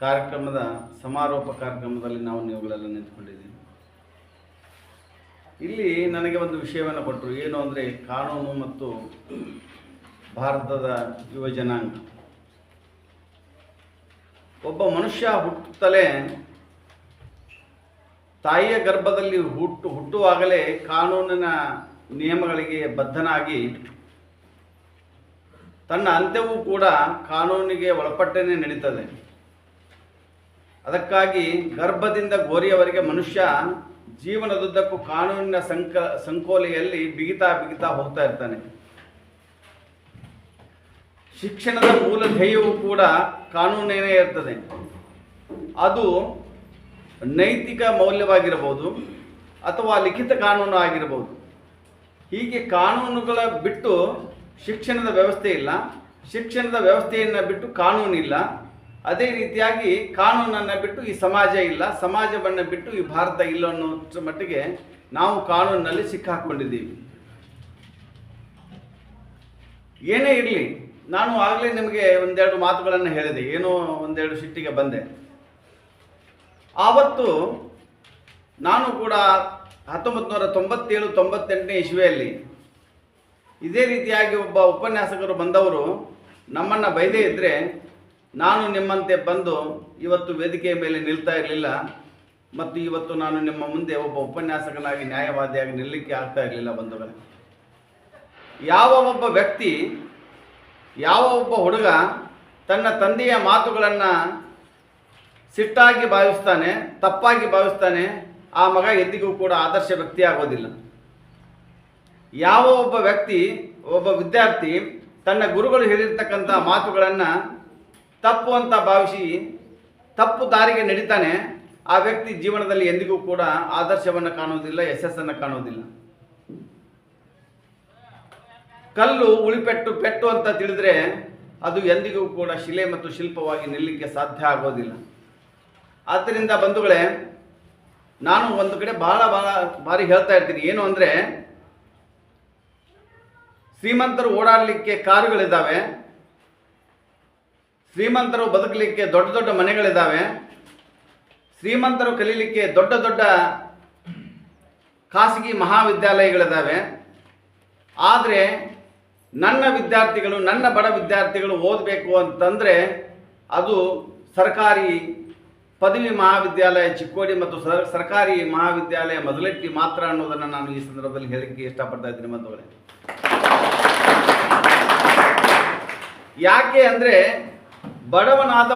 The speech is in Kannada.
ಕಾರ್ಯಕ್ರಮದ ಸಮಾರೋಪ ಕಾರ್ಯಕ್ರಮದಲ್ಲಿ ನಾವು ನೀವುಗಳೆಲ್ಲ ನಿಂತ್ಕೊಂಡಿದ್ದೀವಿ. ಇಲ್ಲಿ ನನಗೆ ಒಂದು ವಿಷಯವನ್ನು ಕೊಟ್ಟರು. ಏನು ಅಂದರೆ ಕಾನೂನು ಮತ್ತು ಭಾರತದ ಯುವ ಜನಾಂಗ. ಒಬ್ಬ ಮನುಷ್ಯ ಹುಟ್ಟುತ್ತಲೇ ತಾಯಿಯ ಗರ್ಭದಲ್ಲಿ ಹುಟ್ಟುವಾಗಲೇ ಕಾನೂನಿನ ನಿಯಮಗಳಿಗೆ ಬದ್ಧನಾಗಿ ತನ್ನ ಅಂತ್ಯವೂ ಕೂಡ ಕಾನೂನಿಗೆ ಒಳಪಟ್ಟೇ ನಡೀತದೆ. ಅದಕ್ಕಾಗಿ ಗರ್ಭದಿಂದ ಗೋರಿಯವರೆಗೆ ಮನುಷ್ಯ ಜೀವನದುದ್ದಕ್ಕೂ ಕಾನೂನಿನ ಸಂಕೋಲೆಯಲ್ಲಿ ಬಿಗಿತಾ ಹೋಗ್ತಾ ಇರ್ತಾನೆ. ಶಿಕ್ಷಣದ ಮೂಲ ಧ್ಯೇಯವೂ ಕೂಡ ಕಾನೂನೇನೇ ಇರ್ತದೆ. ಅದು ನೈತಿಕ ಮೌಲ್ಯವಾಗಿರಬಹುದು ಅಥವಾ ಲಿಖಿತ ಕಾನೂನು ಆಗಿರಬಹುದು. ಹೀಗೆ ಕಾನೂನುಗಳ ಬಿಟ್ಟು ಶಿಕ್ಷಣದ ವ್ಯವಸ್ಥೆ ಇಲ್ಲ, ಶಿಕ್ಷಣದ ವ್ಯವಸ್ಥೆಯನ್ನು ಬಿಟ್ಟು ಕಾನೂನಿಲ್ಲ. ಅದೇ ರೀತಿಯಾಗಿ ಕಾನೂನನ್ನು ಬಿಟ್ಟು ಈ ಸಮಾಜ ಇಲ್ಲ, ಸಮಾಜವನ್ನು ಬಿಟ್ಟು ಈ ಭಾರತ ಇಲ್ಲ ಅನ್ನೋ ಮಟ್ಟಿಗೆ ನಾವು ಕಾನೂನಿನಲ್ಲಿ ಸಿಕ್ಕಾಕೊಂಡಿದ್ದೀವಿ. ಏನೇ ಇರಲಿ, ನಾನು ಆಗಲೇ ನಿಮಗೆ ಒಂದೆರಡು ಮಾತುಗಳನ್ನು ಹೇಳಿದೆ, ಏನೋ ಒಂದೆರಡು ಸಿಟ್ಟಿಗೆ ಬಂದೆ. ಆವತ್ತು ನಾನು ಕೂಡ 1997-98 ಇಸ್ವಿಯಲ್ಲಿ ಇದೇ ರೀತಿಯಾಗಿ ಒಬ್ಬ ಉಪನ್ಯಾಸಕರು ಬಂದವರು ನಮ್ಮನ್ನು ಬೈದೇ ಇದ್ದರೆ ನಾನು ನಿಮ್ಮಂತೆ ಬಂದು ಇವತ್ತು ವೇದಿಕೆಯ ಮೇಲೆ ನಿಲ್ತಾ ಇರಲಿಲ್ಲ ಮತ್ತು ಇವತ್ತು ನಾನು ನಿಮ್ಮ ಮುಂದೆ ಒಬ್ಬ ಉಪನ್ಯಾಸಕನಾಗಿ ನ್ಯಾಯವಾದಿಯಾಗಿ ನಿಲ್ಲಲಿಕ್ಕೆ ಆಗ್ತಾ ಇರಲಿಲ್ಲ. ಬಂಧುಗಳೇ, ಯಾವ ಒಬ್ಬ ವ್ಯಕ್ತಿ, ಯಾವ ಒಬ್ಬ ಹುಡುಗ ತನ್ನ ತಂದೆಯ ಮಾತುಗಳನ್ನು ಸಿಟ್ಟಾಗಿ ಭಾವಿಸ್ತಾನೆ, ತಪ್ಪಾಗಿ ಭಾವಿಸ್ತಾನೆ, ಆ ಮಗ ಎಂದಿಗೂ ಕೂಡ ಆದರ್ಶ ವ್ಯಕ್ತಿ ಆಗೋದಿಲ್ಲ. ಯಾವ ಒಬ್ಬ ವ್ಯಕ್ತಿ, ಒಬ್ಬ ವಿದ್ಯಾರ್ಥಿ ತನ್ನ ಗುರುಗಳು ಹೇಳಿರ್ತಕ್ಕಂಥ ಮಾತುಗಳನ್ನು ತಪ್ಪು ಅಂತ ಭಾವಿಸಿ ತಪ್ಪು ದಾರಿಗೆ ನಡೀತಾನೆ, ಆ ವ್ಯಕ್ತಿ ಜೀವನದಲ್ಲಿ ಎಂದಿಗೂ ಕೂಡ ಆದರ್ಶವನ್ನು ಕಾಣುವುದಿಲ್ಲ, ಯಶಸ್ಸನ್ನು ಕಾಣುವುದಿಲ್ಲ. ಕಲ್ಲು ಪೆಟ್ಟು ಅಂತ ತಿಳಿದ್ರೆ ಅದು ಎಂದಿಗೂ ಕೂಡ ಶಿಲೆ ಮತ್ತು ಶಿಲ್ಪವಾಗಿ ನಿಲ್ಲಲಿಕ್ಕೆ ಸಾಧ್ಯ ಆಗೋದಿಲ್ಲ. ಆದ್ದರಿಂದ ಬಂಧುಗಳೇ, ನಾನು ಒಂದು ಕಡೆ ಬಹಳ ಬಾರಿ ಹೇಳ್ತಾ ಇರ್ತೀನಿ. ಏನು ಅಂದರೆ, ಶ್ರೀಮಂತರು ಓಡಾಡಲಿಕ್ಕೆ ಕಾರುಗಳಿದ್ದಾವೆ, ಶ್ರೀಮಂತರು ಬದುಕಲಿಕ್ಕೆ ದೊಡ್ಡ ದೊಡ್ಡ ಮನೆಗಳಿದ್ದಾವೆ, ಶ್ರೀಮಂತರು ಕಲೀಲಿಕ್ಕೆ ದೊಡ್ಡ ದೊಡ್ಡ ಖಾಸಗಿ ಮಹಾವಿದ್ಯಾಲಯಗಳಿದ್ದಾವೆ. ಆದರೆ ನನ್ನ ವಿದ್ಯಾರ್ಥಿಗಳು, ನನ್ನ ಬಡ ವಿದ್ಯಾರ್ಥಿಗಳು ಓದಬೇಕು ಅಂತಂದರೆ ಅದು ಸರ್ಕಾರಿ ಪದವಿ ಮಹಾವಿದ್ಯಾಲಯ ಚಿಕ್ಕೋಡಿ ಮತ್ತು ಸರ್ಕಾರಿ ಮಹಾವಿದ್ಯಾಲಯ ಮದಲಟ್ಟಿ ಮಾತ್ರ ಅನ್ನೋದನ್ನು ನಾನು ಈ ಸಂದರ್ಭದಲ್ಲಿ ಹೇಳಲಿಕ್ಕೆ ಇಷ್ಟಪಡ್ತಾ ಇದ್ದೀನಿ ಬಂಧುಗಳೇ. ಯಾಕೆ ಅಂದರೆ, ಬಡವನಾದ